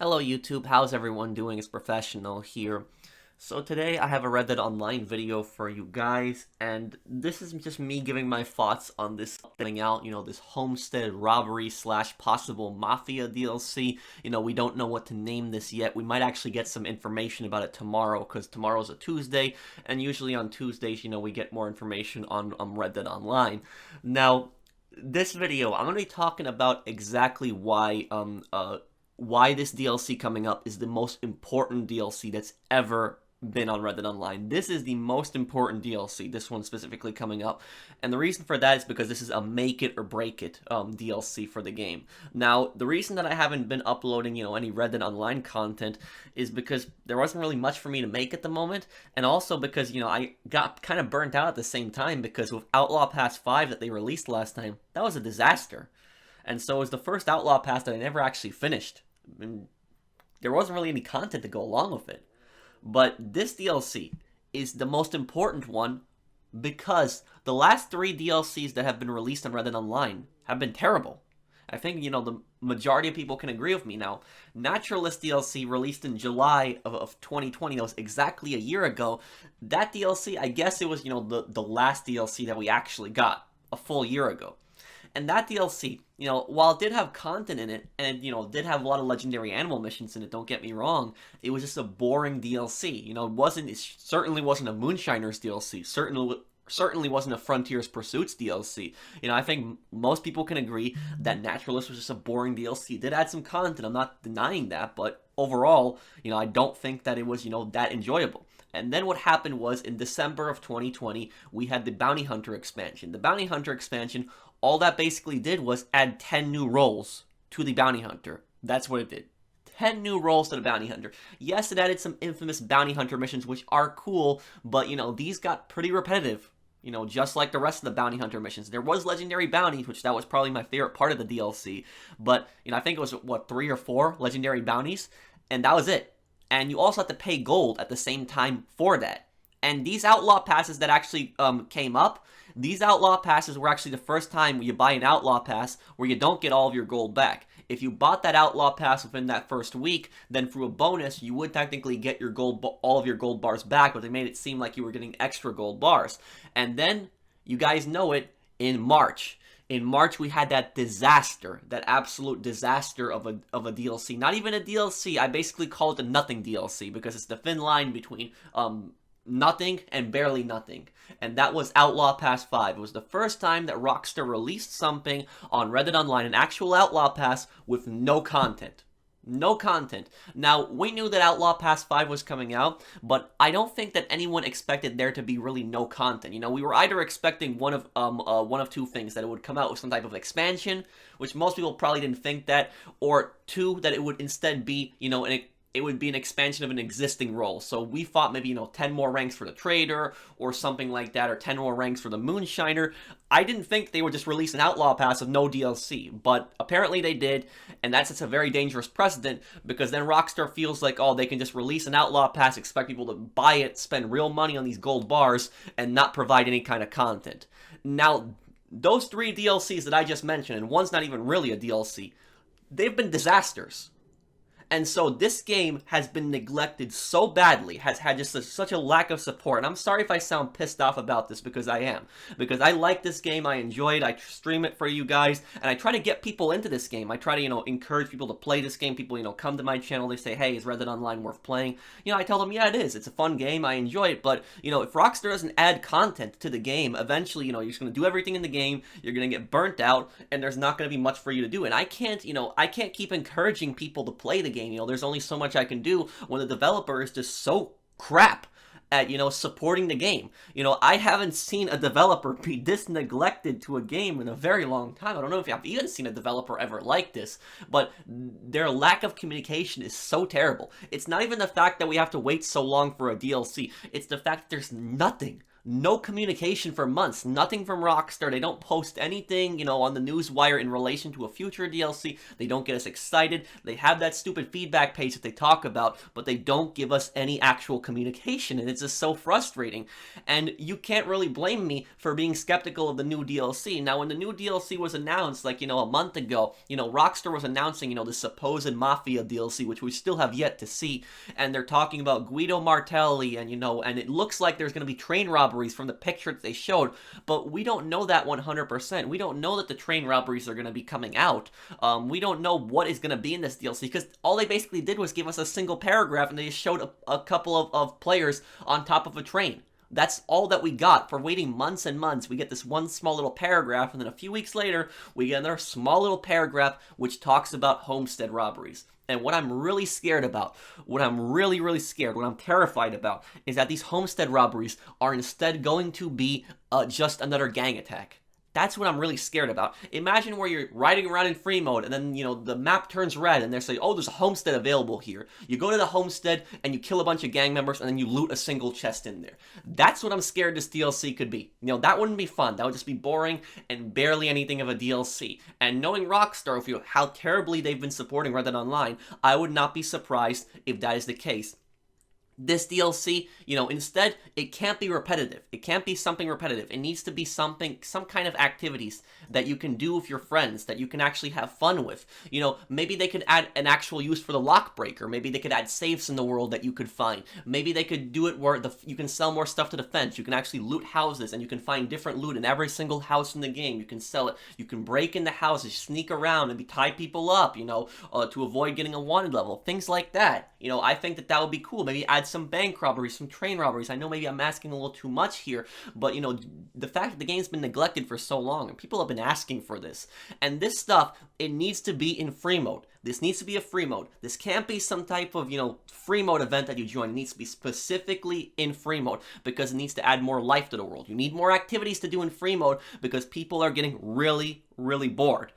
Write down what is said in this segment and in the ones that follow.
Hello YouTube, how's everyone doing? It's Professional here. So today I have a Red Dead Online video for you guys, and this is just me giving my thoughts on this coming out, this homestead robbery slash possible Mafia DLC. We don't know what to name this yet. We might actually get some information about it tomorrow, because tomorrow's a Tuesday, and usually on Tuesdays, we get more information on Red Dead Online. Now, this video, I'm going to be talking about exactly why this DLC coming up is the most important DLC that's ever been on Red Dead Online. This is the most important DLC, this one specifically coming up. And the reason for that is because this is a make it or break it DLC for the game. Now, the reason that I haven't been uploading, any Red Dead Online content is because there wasn't really much for me to make at the moment. And also because, I got kind of burnt out at the same time because with Outlaw Pass 5 that they released last time, that was a disaster. And so it was the first Outlaw Pass that I never actually finished. And there wasn't really any content to go along with it. But this DLC is the most important one because the last 3 DLCs that have been released on Red Dead Online have been terrible. I think, the majority of people can agree with me now. Naturalist DLC released in July of 2020, that was exactly a year ago. That DLC, I guess it was, the last DLC that we actually got a full year ago. And that DLC, while it did have content in it, and it did have a lot of legendary animal missions in it, don't get me wrong, it was just a boring DLC. It certainly wasn't a Moonshiners DLC, certainly wasn't a Frontiers Pursuits DLC. I think most people can agree that Naturalist was just a boring DLC. It did add some content, I'm not denying that, but overall, I don't think that it was, that enjoyable. And then what happened was, in December of 2020, we had the Bounty Hunter expansion. The Bounty Hunter expansion, all that basically did was add 10 new roles to the Bounty Hunter. That's what it did. 10 new roles to the Bounty Hunter. Yes, it added some infamous Bounty Hunter missions, which are cool, but, these got pretty repetitive. Just like the rest of the Bounty Hunter missions. There was Legendary Bounties, which that was probably my favorite part of the DLC. But, I think it was, 3 or 4 Legendary Bounties? And that was it. And you also have to pay gold at the same time for that. And these Outlaw Passes that actually came up, these Outlaw Passes were actually the first time you buy an Outlaw Pass where you don't get all of your gold back. If you bought that Outlaw Pass within that first week, then through a bonus, you would technically get your all of your gold bars back, but they made it seem like you were getting extra gold bars. And then, you guys know it, in March. In March, we had that disaster, that absolute disaster of a DLC. Not even a DLC, I basically call it a nothing DLC, because it's the thin line between nothing and barely nothing. And that was Outlaw Pass 5. It was the first time that Rockstar released something on Red Dead Online, an actual Outlaw Pass with no content. No content. Now, we knew that Outlaw Pass 5 was coming out, but I don't think that anyone expected there to be really no content. We were either expecting one of two things, that it would come out with some type of expansion, which most people probably didn't think that, or 2, that it would instead be, it would be an expansion of an existing role. So we thought maybe, 10 more ranks for the Trader, or something like that, or 10 more ranks for the Moonshiner. I didn't think they would just release an Outlaw Pass with no DLC, but apparently they did, and that's a very dangerous precedent, because then Rockstar feels like, oh, they can just release an Outlaw Pass, expect people to buy it, spend real money on these gold bars, and not provide any kind of content. Now, those 3 DLCs that I just mentioned, and one's not even really a DLC, they've been disasters. And so this game has been neglected so badly, has had just such a lack of support. And I'm sorry if I sound pissed off about this, because I am. Because I like this game, I enjoy it, I stream it for you guys, and I try to get people into this game. I try to, encourage people to play this game. People, come to my channel, they say, hey, is Red Dead Online worth playing? I tell them, yeah, it is. It's a fun game, I enjoy it. But, if Rockstar doesn't add content to the game, eventually, you're just going to do everything in the game, you're going to get burnt out, and there's not going to be much for you to do. And I can't, I can't keep encouraging people to play the game. There's only so much I can do when the developer is just so crap at, supporting the game. I haven't seen a developer be this neglected to a game in a very long time. I don't know if I've even seen a developer ever like this, but their lack of communication is so terrible. It's not even the fact that we have to wait so long for a DLC. It's the fact that there's nothing. no communication for months. Nothing from Rockstar. They don't post anything, on the newswire in relation to a future DLC. They don't get us excited. They have that stupid feedback page that they talk about, but they don't give us any actual communication, and it's just so frustrating. And you can't really blame me for being skeptical of the new DLC. Now, when the new DLC was announced, like, a month ago, Rockstar was announcing, the supposed Mafia DLC, which we still have yet to see, and they're talking about Guido Martelli, and, and it looks like there's going to be train robberies from the picture that they showed, but we don't know that 100%. We don't know that the train robberies are going to be coming out. We don't know what is going to be in this DLC, because all they basically did was give us a single paragraph, and they just showed a couple of players on top of a train. That's all that we got for waiting months and months. We get this one small little paragraph, and then a few weeks later, we get another small little paragraph which talks about homestead robberies. And what I'm really scared about, what I'm really scared, what I'm terrified about, is that these homestead robberies are instead going to be just another gang attack. That's what I'm really scared about. Imagine where you're riding around in free mode, and then, the map turns red, and they're saying, oh, there's a homestead available here. You go to the homestead, and you kill a bunch of gang members, and then you loot a single chest in there. That's what I'm scared this DLC could be. That wouldn't be fun. That would just be boring, and barely anything of a DLC. And knowing Rockstar, how terribly they've been supporting Red Dead Online, I would not be surprised if that is the case. This DLC, instead, it can't be repetitive. It can't be something repetitive. It needs to be some kind of activities that you can do with your friends, that you can actually have fun with. Maybe they could add an actual use for the lock breaker. Maybe they could add safes in the world that you could find. Maybe they could do it where you can sell more stuff to the fence. You can actually loot houses, and you can find different loot in every single house in the game. You can sell it. You can break into houses, sneak around, and tie people up, to avoid getting a wanted level. Things like that. I think that would be cool. Maybe add some bank robberies, some train robberies. I know maybe I'm asking a little too much here, but the fact that the game's been neglected for so long, and people have been asking for this, and this stuff, it needs to be in free mode. This needs to be a free mode. This can't be some type of, free mode event that you join. It needs to be specifically in free mode, because it needs to add more life to the world. You need more activities to do in free mode, because people are getting really bored.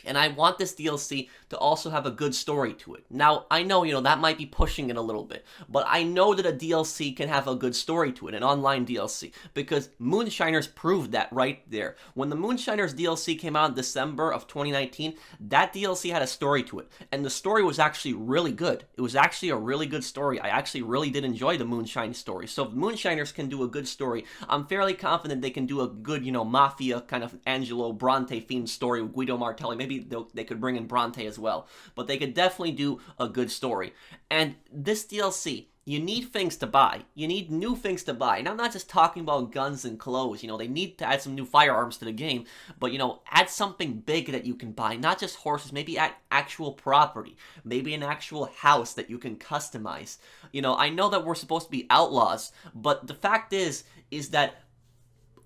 And I want this DLC to also have a good story to it. Now, I know, that might be pushing it a little bit, but I know that a DLC can have a good story to it, an online DLC, because Moonshiners proved that right there. When the Moonshiners DLC came out in December of 2019, that DLC had a story to it, and the story was actually really good. It was actually a really good story. I actually really did enjoy the Moonshine story. So if Moonshiners can do a good story, I'm fairly confident they can do a good, Mafia kind of Angelo Bronte themed story with Guido Martelli. Maybe they could bring in Bronte as well, but they could definitely do a good story. And this DLC, you need things to buy. You need new things to buy. And I'm not just talking about guns and clothes. They need to add some new firearms to the game, but, add something big that you can buy. Not just horses, maybe add actual property. Maybe an actual house that you can customize. I know that we're supposed to be outlaws, but the fact is that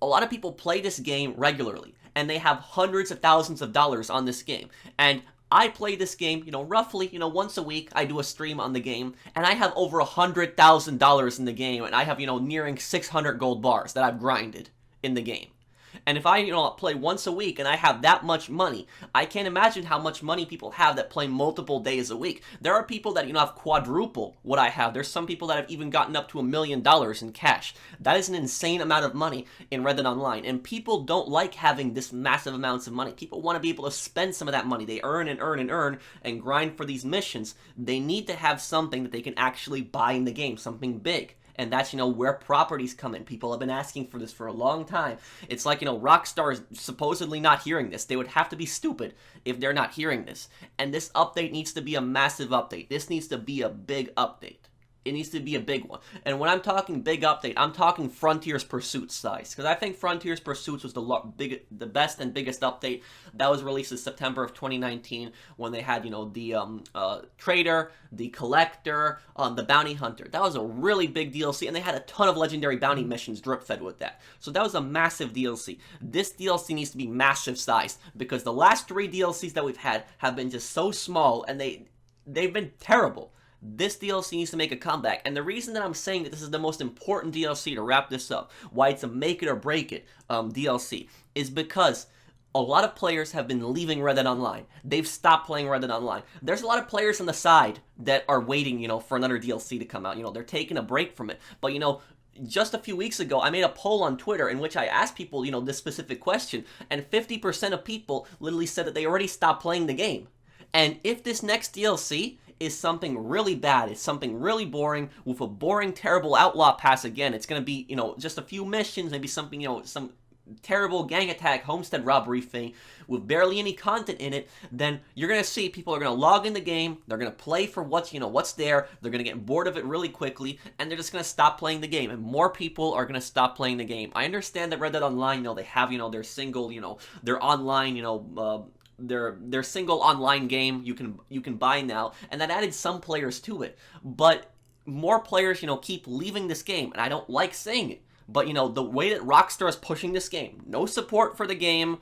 a lot of people play this game regularly, and they have hundreds of thousands of dollars on this game. And I play this game, roughly, once a week. I do a stream on the game, and I have over $100,000 in the game, and I have, nearing 600 gold bars that I've grinded in the game. And if I, play once a week and I have that much money, I can't imagine how much money people have that play multiple days a week. There are people that, have quadruple what I have. There's some people that have even gotten up to $1 million in cash. That is an insane amount of money in Red Dead Online. And people don't like having this massive amounts of money. People want to be able to spend some of that money. They earn and grind for these missions. They need to have something that they can actually buy in the game, something big. And that's, where properties come in. People have been asking for this for a long time. It's like, Rockstar is supposedly not hearing this. They would have to be stupid if they're not hearing this. And this update needs to be a massive update. This needs to be a big update. It needs to be a big one. And when I'm talking big update, I'm talking Frontiers Pursuit size. Because I think Frontiers Pursuits was the best and biggest update. That was released in September of 2019 when they had, the Trader, the Collector, the Bounty Hunter. That was a really big DLC, and they had a ton of legendary bounty missions drip-fed with that. So that was a massive DLC. This DLC needs to be massive sized, because the last 3 DLCs that we've had have been just so small, and they've been terrible. This DLC needs to make a comeback, and the reason that I'm saying that this is the most important DLC to wrap this up, why it's a make it or break it DLC, is because a lot of players have been leaving Red Dead Online. They've stopped playing Red Dead Online. There's a lot of players on the side that are waiting, for another DLC to come out. They're taking a break from it. But, just a few weeks ago, I made a poll on Twitter in which I asked people, this specific question, and 50% of people literally said that they already stopped playing the game. And if this next DLC is something really bad, it's something really boring, with a boring, terrible Outlaw Pass again, it's going to be, just a few missions, maybe something, some terrible gang attack, homestead robbery thing with barely any content in it, then you're going to see people are going to log in the game, they're going to play for what's there, they're going to get bored of it really quickly, and they're just going to stop playing the game, and more people are going to stop playing the game. I understand that Red Dead Online, they have, their single, their online, their single online game you can buy now, and that added some players to it, but more players, keep leaving this game, and I don't like saying it. But, the way that Rockstar is pushing this game, no support for the game,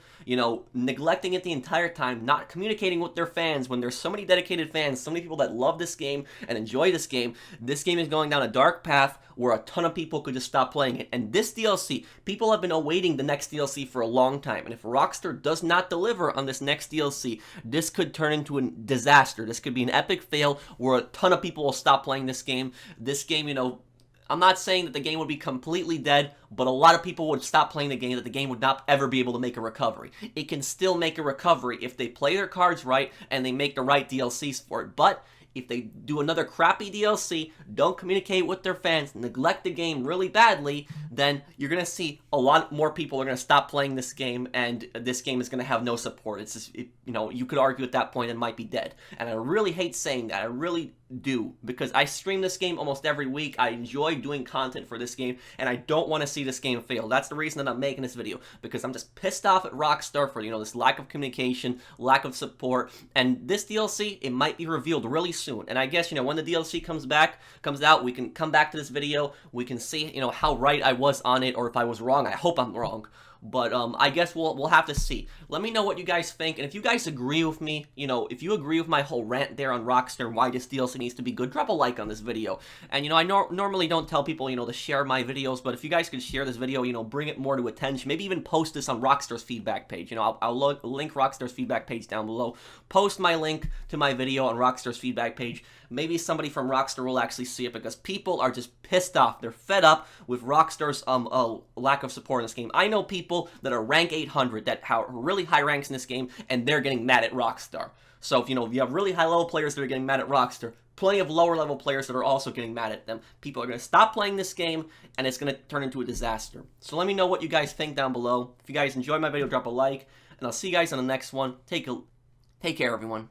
neglecting it the entire time, not communicating with their fans when there's so many dedicated fans, so many people that love this game and enjoy this game is going down a dark path where a ton of people could just stop playing it. And this DLC, people have been awaiting the next DLC for a long time. And if Rockstar does not deliver on this next DLC, this could turn into a disaster. This could be an epic fail where a ton of people will stop playing this game. This game, I'm not saying that the game would be completely dead, but a lot of people would stop playing the game, that the game would not ever be able to make a recovery. It can still make a recovery if they play their cards right and they make the right DLCs for it. But if they do another crappy DLC, don't communicate with their fans, neglect the game really badly, then you're going to see a lot more people are going to stop playing this game, and this game is going to have no support. It's just, you could argue at that point it might be dead. And I really hate saying that. I really do, because I stream this game almost every week. I enjoy doing content for this game, and I don't want to see this game fail. That's the reason that I'm making this video, because I'm just pissed off at Rockstar for, this lack of communication, lack of support, and this DLC, it might be revealed really soon. And I guess, when the DLC comes out, we can come back to this video, we can see, how right I was on it, or if I was wrong. I hope I'm wrong. But I guess we'll have to see. Let me know what you guys think, and if you guys agree with me, if you agree with my whole rant there on Rockstar and why this DLC needs to be good, drop a like on this video. And I normally don't tell people, to share my videos, but if you guys could share this video, bring it more to attention, maybe even post this on Rockstar's feedback page. I'll link Rockstar's feedback page down below. Post my link to my video on Rockstar's feedback page. Maybe somebody from Rockstar will actually see it, because people are just pissed off. They're fed up with Rockstar's lack of support in this game. I know people that are rank 800 that have really high ranks in this game, and they're getting mad at Rockstar. So if you have really high level players that are getting mad at Rockstar, plenty of lower level players that are also getting mad at them. People are going to stop playing this game, and it's going to turn into a disaster. So let me know what you guys think down below. If you guys enjoyed my video, drop a like, and I'll see you guys on the next one. Take care, everyone.